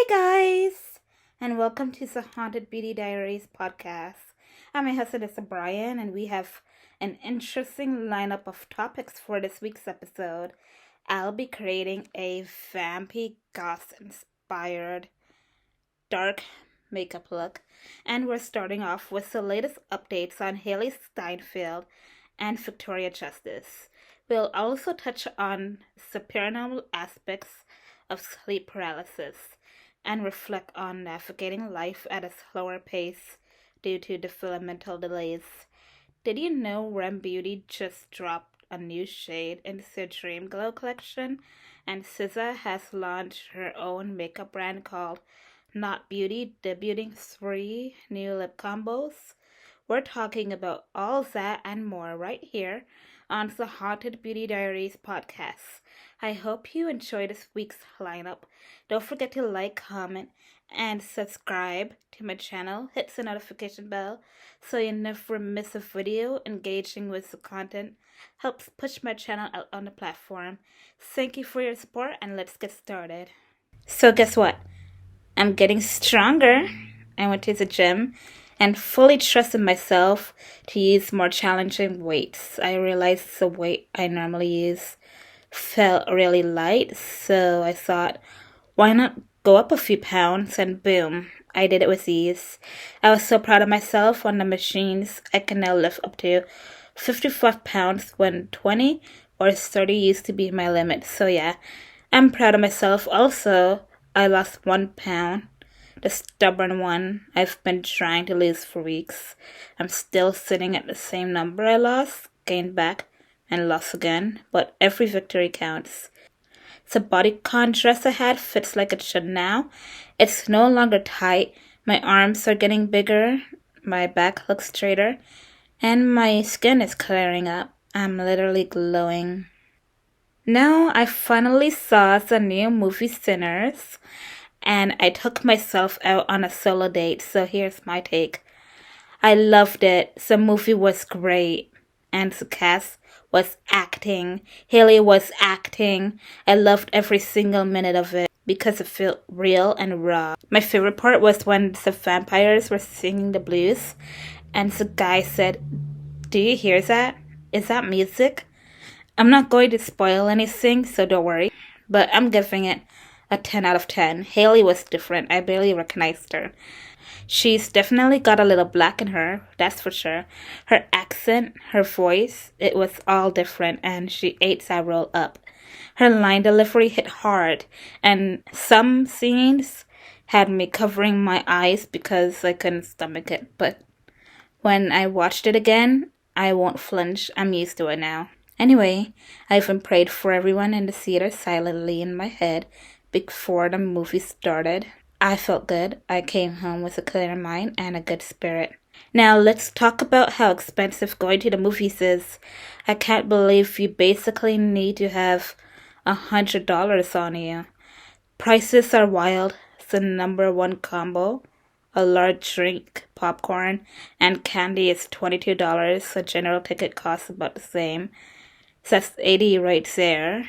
Guys, and welcome to the Haunted Beauty Diaries podcast. I'm your host, it's Brian, and we have an interesting lineup of topics for this week's episode. I'll be creating a vampy goth inspired dark makeup look, and we're starting off with the latest updates on Hailee Steinfield and Victoria Justice. We'll also touch on the paranormal aspects of sleep paralysis and reflect on navigating life at a slower pace due to developmental delays. Did you know R.E.M Beauty just dropped a new shade in their Dream Glow collection? And SZA has launched her own makeup brand called Not Beauty, debuting 3 new lip combos. We're talking about all that and more right here on the Haunted Beauty Diaries podcast. I hope you enjoy this week's lineup. Don't forget to like, comment, and subscribe to my channel. Hit the notification bell so you never miss a video. Engaging with the content helps push my channel out on the platform. Thank you for your support, and let's get started. So guess what? I'm getting stronger. I went to the gym and fully trusted myself to use more challenging weights. I realized the weight I normally use felt really light, so I thought, why not go up a few pounds? And boom, I did it with ease. I was so proud of myself on the machines. I can now lift up to 55 pounds when 20 or 30 used to be my limit. So yeah, I'm proud of myself. Also, I lost 1 pound. The stubborn one I've been trying to lose for weeks. I'm still sitting at the same number I lost, gained back, and lost again, but every victory counts. The bodycon dress I had fits like it should now. It's no longer tight. My arms are getting bigger, my back looks straighter, and my skin is clearing up. I'm literally glowing. Now I finally saw the new movie Sinners, and I took myself out on a solo date, so here's my take. I loved it. The movie was great, and the cast was acting. Hailee was acting. I loved every single minute of it because it felt real and raw. My favorite part was when the vampires were singing the blues, and the guy said, "Do you hear that? Is that music?" I'm not going to spoil anything, so don't worry, but I'm giving it a 10 out of 10. Hailee was different. I barely recognized her. She's definitely got a little black in her, that's for sure. Her accent, her voice, it was all different, and she ate that role up. Her line delivery hit hard, and some scenes had me covering my eyes because I couldn't stomach it. But when I watched it again, I won't flinch. I'm used to it now. Anyway, I even prayed for everyone in the theater silently in my head before the movie started. I felt good. I came home with a clear mind and a good spirit. Now let's talk about how expensive going to the movies is. I can't believe you basically need to have $100 on you. Prices are wild. The number one combo, a large drink, popcorn, and candy is $22. A general ticket costs about the same. So that's $80 right there.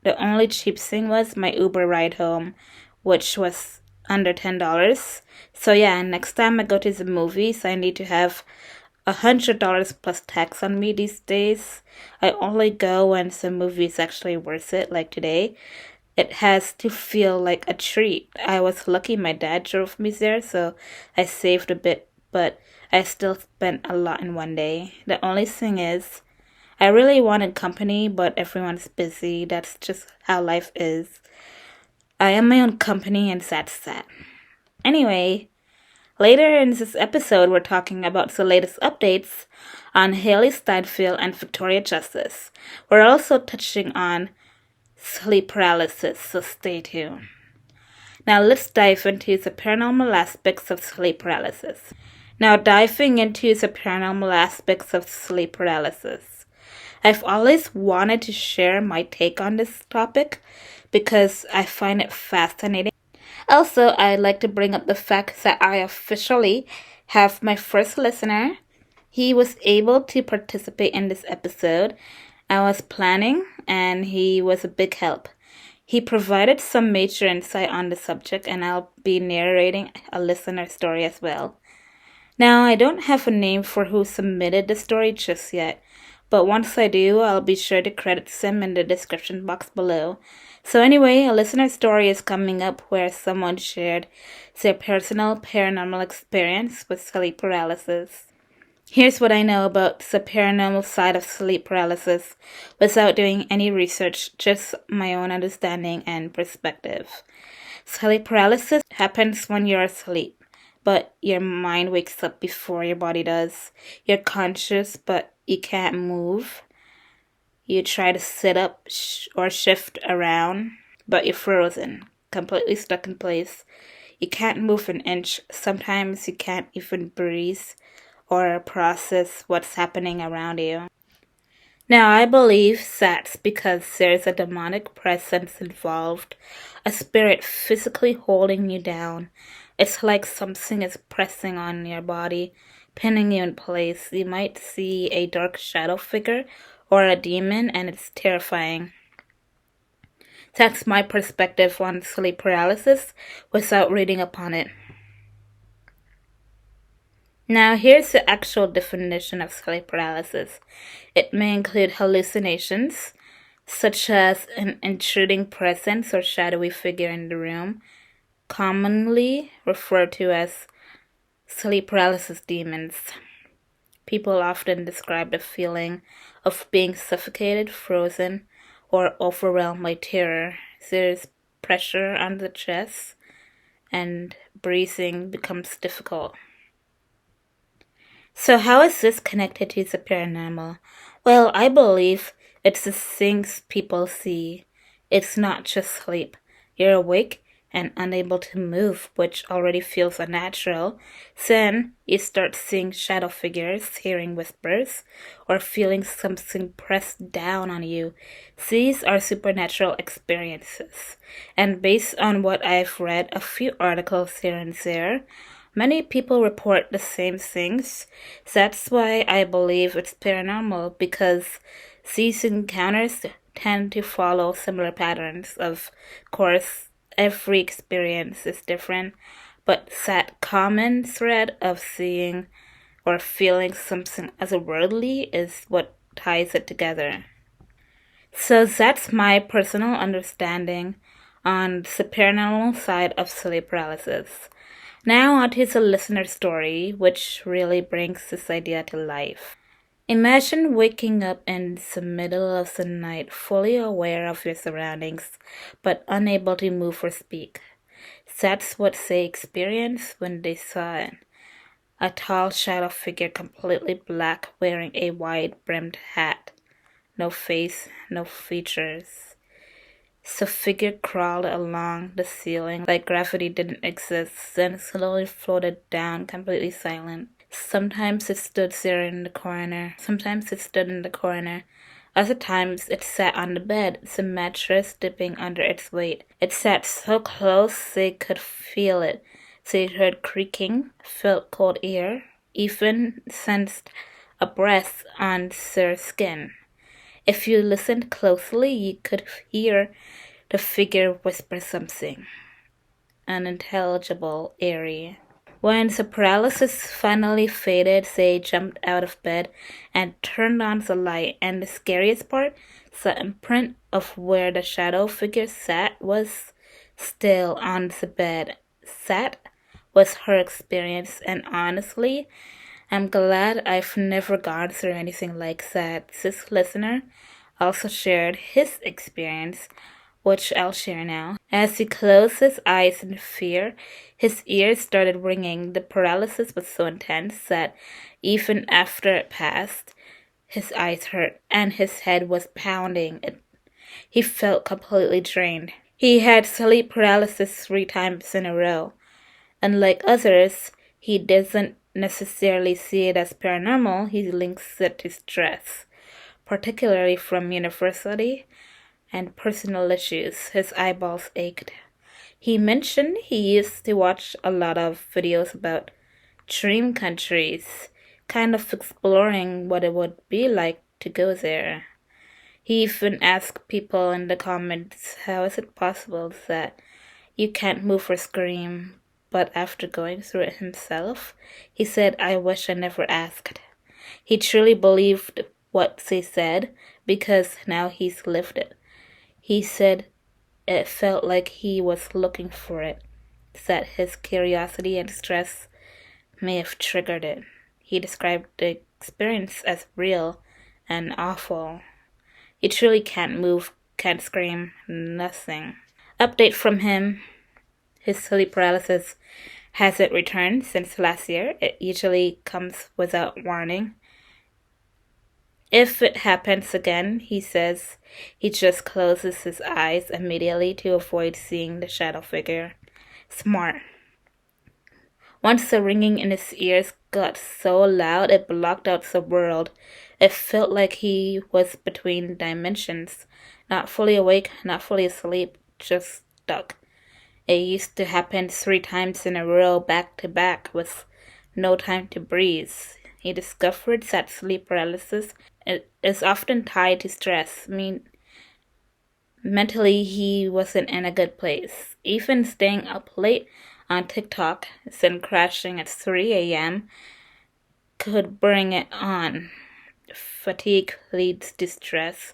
The only cheap thing was my Uber ride home, which was under $10. So yeah, next time I go to the movies, I need to have $100 plus tax on me these days. I only go when the movie is actually worth it, like today. It has to feel like a treat. I was lucky my dad drove me there, so I saved a bit, but I still spent a lot in one day. The only thing is, I really wanted company, but everyone's busy. That's just how life is. I am my own company, and that's that. Anyway, later in this episode, we're talking about the latest updates on Hailee Steinfield and Victoria Justice. We're also touching on sleep paralysis, so stay tuned. Now let's dive into the paranormal aspects of sleep paralysis. I've always wanted to share my take on this topic because I find it fascinating. Also, I'd like to bring up the fact that I officially have my first listener. He was able to participate in this episode. I was planning, and he was a big help. He provided some major insight on the subject, and I'll be narrating a listener story as well. Now, I don't have a name for who submitted the story just yet, but once I do, I'll be sure to credit them in the description box below. So anyway, a listener story is coming up where someone shared their personal paranormal experience with sleep paralysis. Here's what I know about the paranormal side of sleep paralysis without doing any research, just my own understanding and perspective. Sleep paralysis happens when you're asleep, but your mind wakes up before your body does. You're conscious, but you can't move. You try to sit up or shift around, but you're frozen, completely stuck in place. You can't move an inch. Sometimes you can't even breathe or process what's happening around you. Now, I believe that's because there's a demonic presence involved, a spirit physically holding you down. It's like something is pressing on your body, pinning you in place. You might see a dark shadow figure or a demon, and it's terrifying. That's my perspective on sleep paralysis without reading upon it. Now, here's the actual definition of sleep paralysis. It may include hallucinations, such as an intruding presence or shadowy figure in the room, commonly referred to as sleep paralysis demons. People often describe the feeling of being suffocated, frozen, or overwhelmed by terror. There's pressure on the chest, and breathing becomes difficult. So how is this connected to the paranormal? Well, I believe it's the things people see. It's not just sleep. You're awake and unable to move, which already feels unnatural. Then you start seeing shadow figures, hearing whispers, or feeling something pressed down on you. These are supernatural experiences. And based on what I've read, a few articles here and there, many people report the same things. That's why I believe it's paranormal, because these encounters tend to follow similar patterns. Of course, every experience is different, but that common thread of seeing or feeling something otherworldly is what ties it together. So that's my personal understanding on the paranormal side of sleep paralysis. Now on to the listener story, which really brings this idea to life. Imagine waking up in the middle of the night, fully aware of your surroundings, but unable to move or speak. That's what they experienced when they saw it. A tall shadow figure, completely black, wearing a wide-brimmed hat. No face, no features. The figure crawled along the ceiling like gravity didn't exist, then slowly floated down, completely silent. Sometimes it stood there in the corner. Sometimes it stood in the corner. Other times it sat on the bed, the mattress dipping under its weight. It sat so close they could feel it. They heard creaking, felt cold air, even sensed a breath on their skin. If you listened closely, you could hear the figure whisper something unintelligible, eerie. When the paralysis finally faded, they jumped out of bed and turned on the light. And the scariest part, the imprint of where the shadow figure sat was still on the bed. That was her experience, and honestly, I'm glad I've never gone through anything like that. This listener also shared his experience, which I'll share now. As he closed his eyes in fear, his ears started ringing. The paralysis was so intense that even after it passed, his eyes hurt and his head was pounding. He felt completely drained. He had sleep paralysis 3 times in a row. Unlike others, he doesn't necessarily see it as paranormal. He links it to stress, particularly from university and personal issues. His eyeballs ached. He mentioned he used to watch a lot of videos about dream countries, kind of exploring what it would be like to go there. He even asked people in the comments, how is it possible that you can't move or scream? But after going through it himself, he said, I wish I never asked. He truly believed what they said because now he's lived it. He said it felt like he was looking for it, that his curiosity and stress may have triggered it. He described the experience as real and awful. He truly can't move, can't scream, nothing. Update from him. His sleep paralysis hasn't returned since last year. It usually comes without warning. If it happens again, he says, he just closes his eyes immediately to avoid seeing the shadow figure. Smart. Once the ringing in his ears got so loud it blocked out the world. It felt like he was between dimensions, not fully awake, not fully asleep, just stuck. It used to happen 3 times in a row back to back with no time to breathe. He discovered that sleep paralysis is often tied to stress. Mentally he wasn't in a good place. Even staying up late on TikTok, then crashing at 3 a.m. could bring it on. Fatigue leads to stress,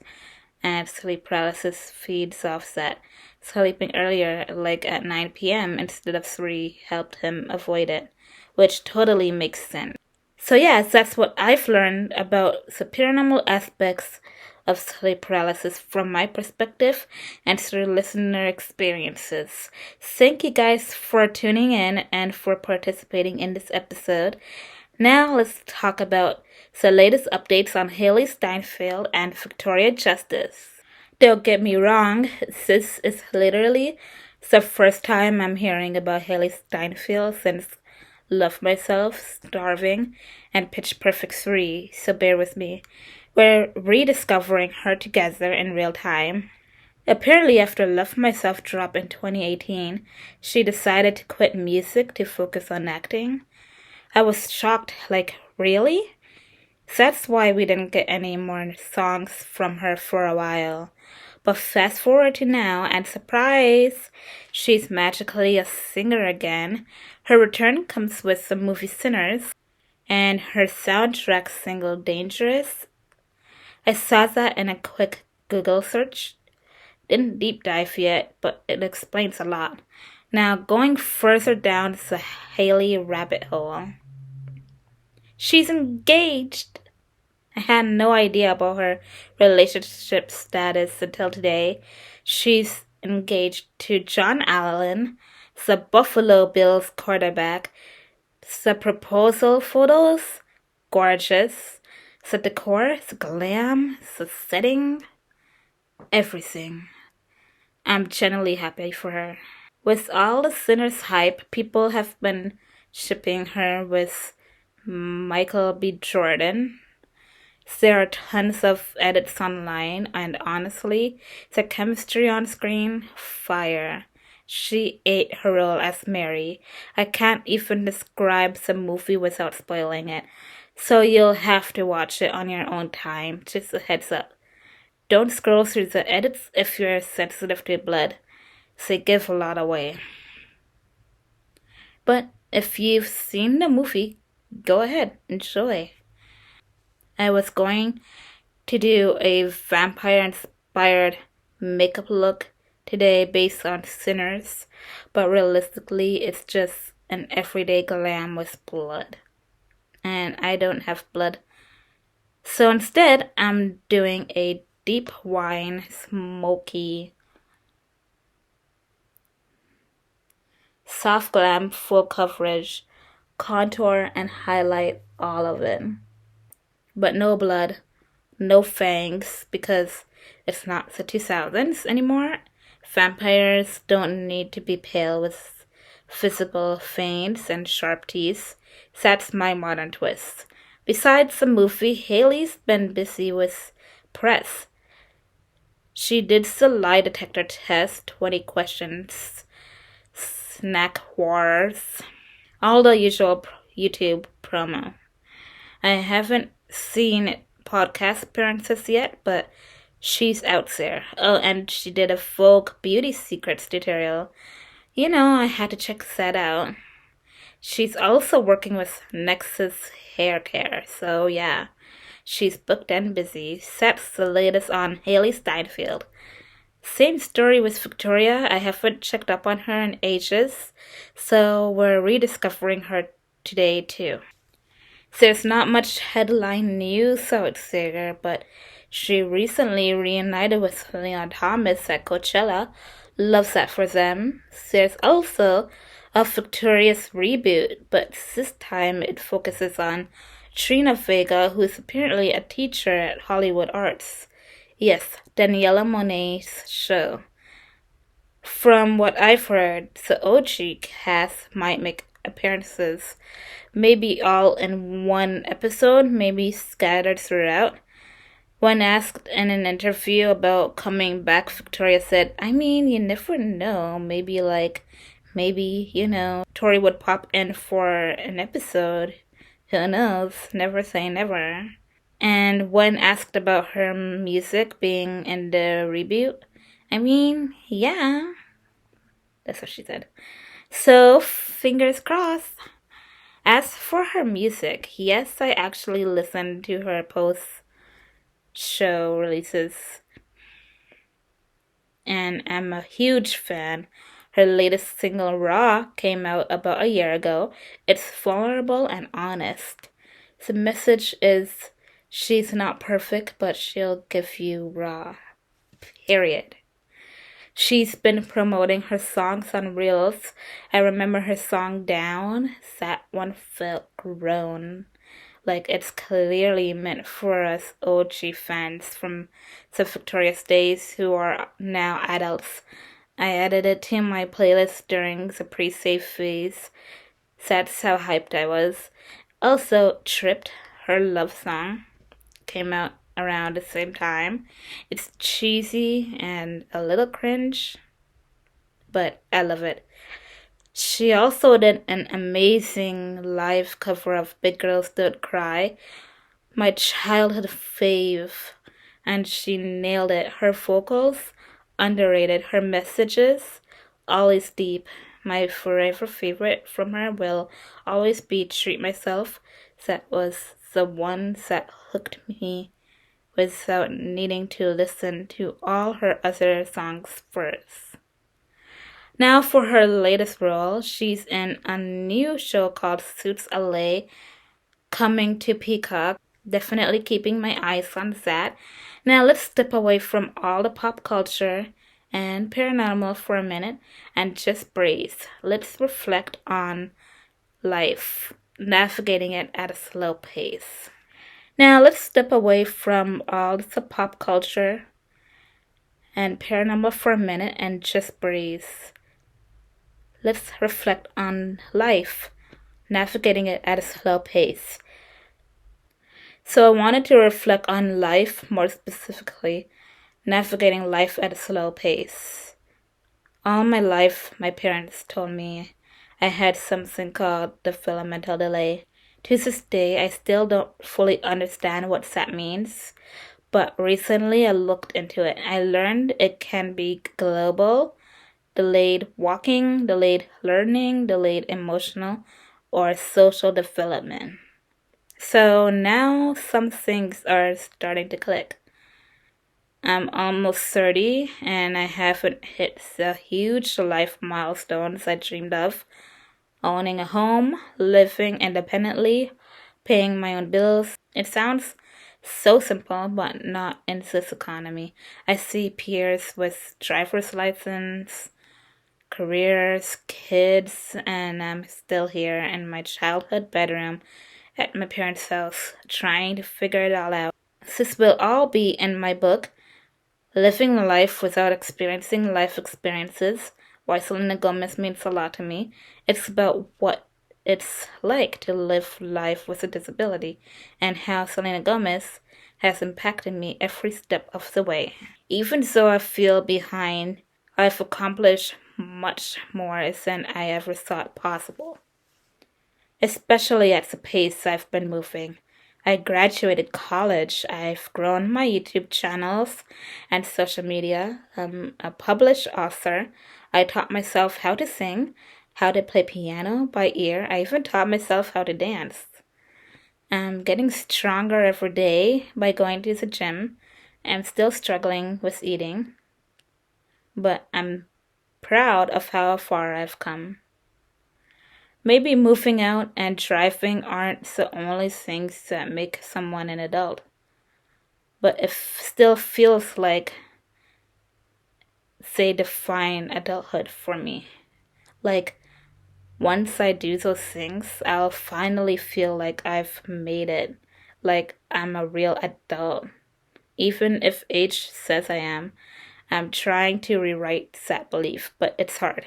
and sleep paralysis feeds off that. Sleeping earlier, like at 9 p.m. instead of 3, helped him avoid it, which totally makes sense. So yes, that's what I've learned about the paranormal aspects of sleep paralysis from my perspective and through listener experiences. Thank you guys for tuning in and for participating in this episode. Now let's talk about the latest updates on Hailee Steinfield and Victoria Justice. Don't get me wrong, this is literally the first time I'm hearing about Hailee Steinfield since Love Myself, Starving, and Pitch Perfect 3, so bear with me. We're rediscovering her together in real time. Apparently, after Love Myself dropped in 2018, she decided to quit music to focus on acting. I was shocked, like, really? That's why we didn't get any more songs from her for a while. But fast forward to now, and surprise! She's magically a singer again. Her return comes with the movie Sinners, and her soundtrack single Dangerous. I saw that in a quick Google search. Didn't deep dive yet, but it explains a lot. Now, going further down the Hailee rabbit hole. She's engaged! I had no idea about her relationship status until today. She's engaged to John Allen, the Buffalo Bills quarterback. The proposal photos, gorgeous. The decor, the glam, the setting, everything. I'm genuinely happy for her. With all the Sinners hype, people have been shipping her with Michael B. Jordan. There are tons of edits online, and honestly, the chemistry on screen, fire. She ate her role as Mary. I can't even describe the movie without spoiling it, so you'll have to watch it on your own time. Just a heads up. Don't scroll through the edits if you're sensitive to blood. They give a lot away. But if you've seen the movie, go ahead, enjoy. I was going to do a vampire-inspired makeup look today based on Sinners, but realistically it's just an everyday glam with blood. And I don't have blood. So instead, I'm doing a deep wine, smoky, soft glam, full coverage, contour and highlight all of it. But no blood, no fangs, because it's not the 2000s anymore. Vampires don't need to be pale with visible fangs and sharp teeth. That's my modern twist. Besides the movie, Hailee's been busy with press. She did the lie detector test, 20 questions, snack wars, all the usual YouTube promo. I haven't seen podcast appearances yet, but She's out there. Oh, and she did a Vogue Beauty Secrets tutorial. I had to check that out. She's also working with Nexus Hair Care, so yeah, she's booked and busy. That's the latest on Hailee Steinfield. Same story with Victoria. I haven't checked up on her in ages, so we're rediscovering her today too. There's not much headline news out there, but she recently reunited with Leon Thomas at Coachella. Loves that for them. There's also a Victorious reboot, but this time it focuses on Trina Vega, who's apparently a teacher at Hollywood Arts. Yes, Daniela Monet's show. From what I've heard, the OG cast might make appearances, maybe all in one episode, maybe scattered throughout. When asked in an interview about coming back, Victoria said, I mean, you never know. Maybe, Tori would pop in for an episode. Who knows? Never say never. And when asked about her music being in the reboot, I mean, yeah. That's what she said. So, fingers crossed. As for her music, yes, I actually listened to her post-show releases, and I'm a huge fan. Her latest single, Raw, came out about a year ago. It's vulnerable and honest. The message is, she's not perfect, but she'll give you raw. Period. She's been promoting her songs on Reels. I remember her song Down. That one felt grown. Like it's clearly meant for us OG fans from the Victorious days who are now adults. I added it to my playlist during the pre-save phase. That's how hyped I was. Also, Tripped, her love song, came out around the same time. It's cheesy and a little cringe, but I love it. She also did an amazing live cover of Big Girls Don't Cry, my childhood fave, and she nailed it. Her vocals, underrated. Her messages, always deep. My forever favorite from her will always be Treat Myself. That was the one that hooked me without needing to listen to all her other songs first. Now for her latest role, she's in a new show called Suits LA, coming to Peacock. Definitely keeping my eyes on that. Now let's step away from all the pop culture and paranormal for a minute and just breathe. Let's reflect on life, navigating it at a slow pace. Now let's step away from all the pop culture and paranormal for a minute and just breathe. Let's reflect on life, navigating it at a slow pace. So I wanted to reflect on life, more specifically, navigating life at a slow pace. All my life, my parents told me I had something called developmental delay. To this day, I still don't fully understand what that means, but recently I looked into it. I learned it can be global, delayed walking, delayed learning, delayed emotional, or social development. So now some things are starting to click. I'm almost 30 and I haven't hit the huge life milestones I dreamed of. Owning a home, living independently, paying my own bills. It sounds so simple, but not in this economy. I see peers with driver's license, careers, kids, and I'm still here in my childhood bedroom at my parents' house, trying to figure it all out. This will all be in my book, Living Life Without Experiencing Life Experiences, Why Selena Gomez Means a Lot to Me. It's about what it's like to live life with a disability and how Selena Gomez has impacted me every step of the way. Even though I feel behind, I've accomplished much more than I ever thought possible. Especially at the pace I've been moving. I graduated college. I've grown my YouTube channels and social media. I'm a published author. I taught myself how to sing, how to play piano by ear. I even taught myself how to dance. I'm getting stronger every day by going to the gym. I'm still struggling with eating, but I'm proud of how far I've come. Maybe moving out and driving aren't the only things that make someone an adult, but it still feels like they define adulthood for me. Like, once I do those things, I'll finally feel like I've made it, like I'm a real adult. Even if age says I am, I'm trying to rewrite that belief, but it's hard.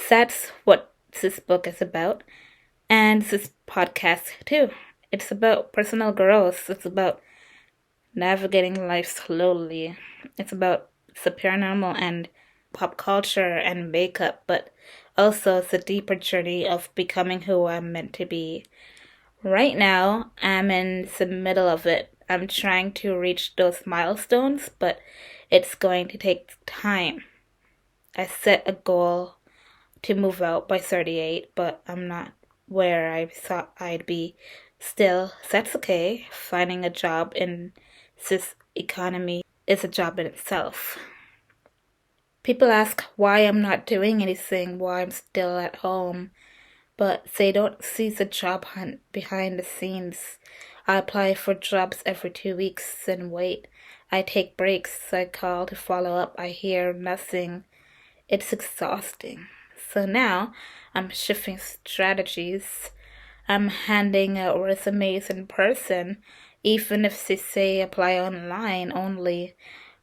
That's what this book is about, and this podcast too. It's about personal growth. It's about navigating life slowly. It's about the paranormal and pop culture and makeup, but also the deeper journey of becoming who I'm meant to be. Right now, I'm in the middle of it. I'm trying to reach those milestones, but it's going to take time. I set a goal to move out by 38, but I'm not where I thought I'd be. Still, that's okay. Finding a job in this economy is a job in itself. People ask why I'm not doing anything, why I'm still at home, but they don't see the job hunt behind the scenes. I apply for jobs every 2 weeks and wait. I take breaks. I call to follow up. I hear nothing. It's exhausting. So now I'm shifting strategies. I'm handing out resumes in person, even if they say apply online only.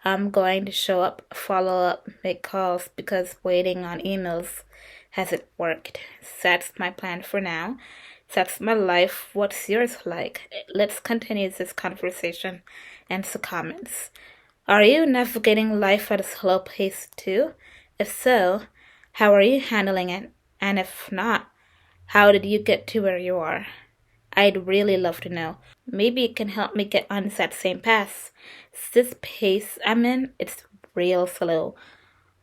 I'm going to show up, follow up, make calls because waiting on emails hasn't worked. That's my plan for now. That's my life. What's yours like? Let's continue this conversation and the comments. Are you navigating life at a slow pace too? If so, how are you handling it? And if not, how did you get to where you are? I'd really love to know. Maybe it can help me get on that same path. This pace I'm in, it's real slow.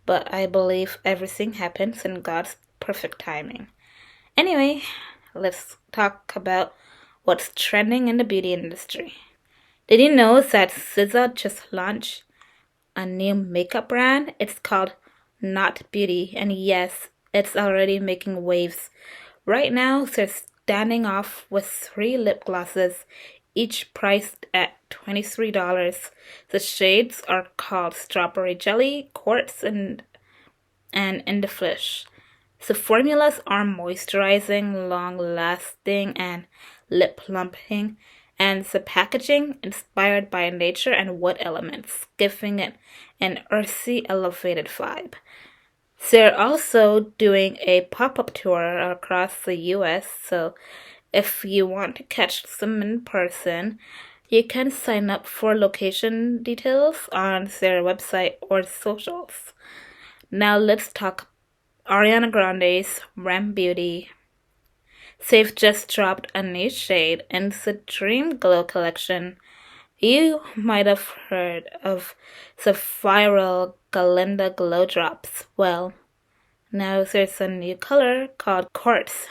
But I believe everything happens in God's perfect timing. Anyway, let's talk about what's trending in the beauty industry. Did you know that SZA just launched a new makeup brand? It's called Not Beauty, and yes, it's already making waves. Right now, they're standing off with 3 lip glosses, each priced at $23. The shades are called Strawberry Jelly, Quartz, and In the Flesh. The formulas are moisturizing, long-lasting, and lip-plumping, and the packaging inspired by nature and wood elements, giving it an earthy, elevated vibe. They're also doing a pop-up tour across the US, so if you want to catch them in person, you can sign up for location details on their website or socials. Now let's talk Ariana Grande's R.E.M Beauty. They've just dropped a new shade in the Dream Glow collection. You might have heard of the viral Galinda Glow Drops. Well, now there's a new color called Quartz,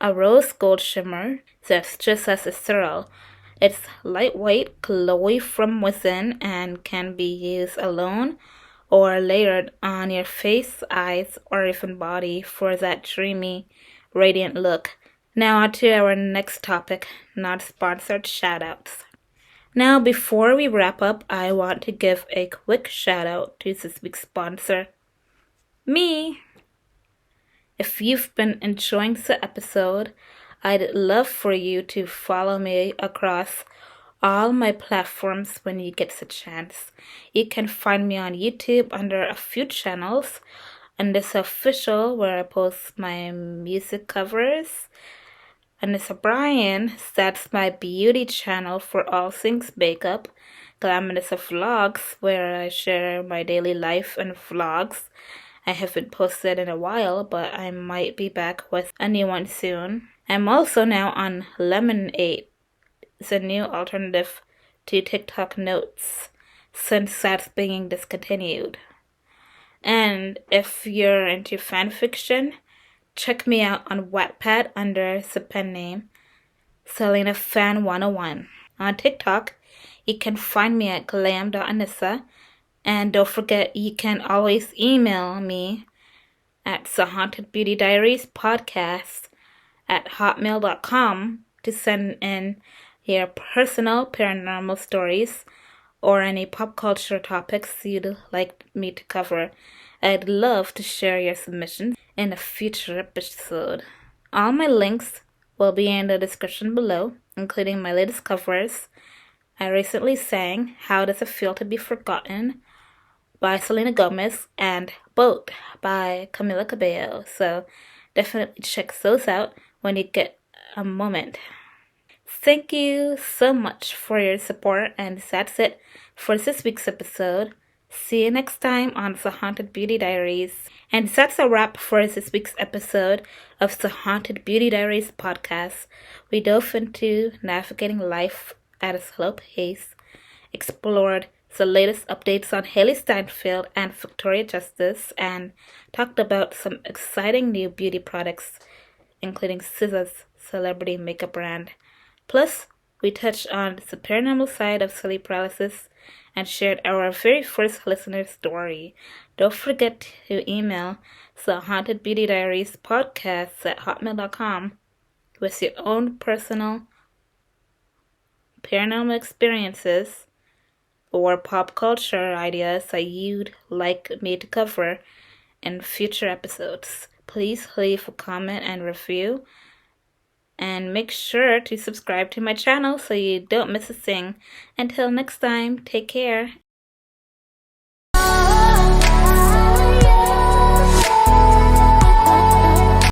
a rose gold shimmer that's just as ethereal. It's lightweight, glowy from within, and can be used alone or layered on your face, eyes, or even body for that dreamy, radiant look. Now on to our next topic, not sponsored shoutouts. Now before we wrap up, I want to give a quick shout out to this week's sponsor, me. If you've been enjoying the episode, I'd love for you to follow me across all my platforms when you get the chance. You can find me on YouTube under a few channels, and this official where I post my music covers. And it's Brian, that's my beauty channel for all things makeup. Glam.annisa vlogs, where I share my daily life and vlogs. I haven't posted in a while, but I might be back with a new one soon. I'm also now on Lemon8 is a new alternative to TikTok Notes since that's being discontinued. And if you're into fanfiction, check me out on Wattpad under the pen name Selena Fan 101. On TikTok, you can find me at Glam.annisa. And don't forget, you can always email me at the Haunted Beauty Diaries podcast at hotmail.com to send in your personal paranormal stories or any pop culture topics you'd like me to cover. I'd love to share your submissions in a future episode. All my links will be in the description below, including my latest covers. I recently sang How Does It Feel to Be Forgotten by Selena Gomez and Boat by Camila Cabello. So definitely check those out when you get a moment. Thank you so much for your support, and that's it for this week's episode. See you next time on the Haunted Beauty Diaries. And that's a wrap for this week's episode of the Haunted Beauty Diaries podcast. We dove into navigating life at a slow pace, explored the latest updates on Hailee Steinfield and Victoria Justice, and talked about some exciting new beauty products, including SZA's celebrity makeup brand. Plus, we touched on the paranormal side of sleep paralysis and shared our very first listener story. Don't forget to email the Haunted Beauty Diaries podcast at hotmail.com with your own personal paranormal experiences or pop culture ideas that you'd like me to cover in future episodes. Please leave a comment and review, and make sure to subscribe to my channel so you don't miss a thing. Until next time, take care.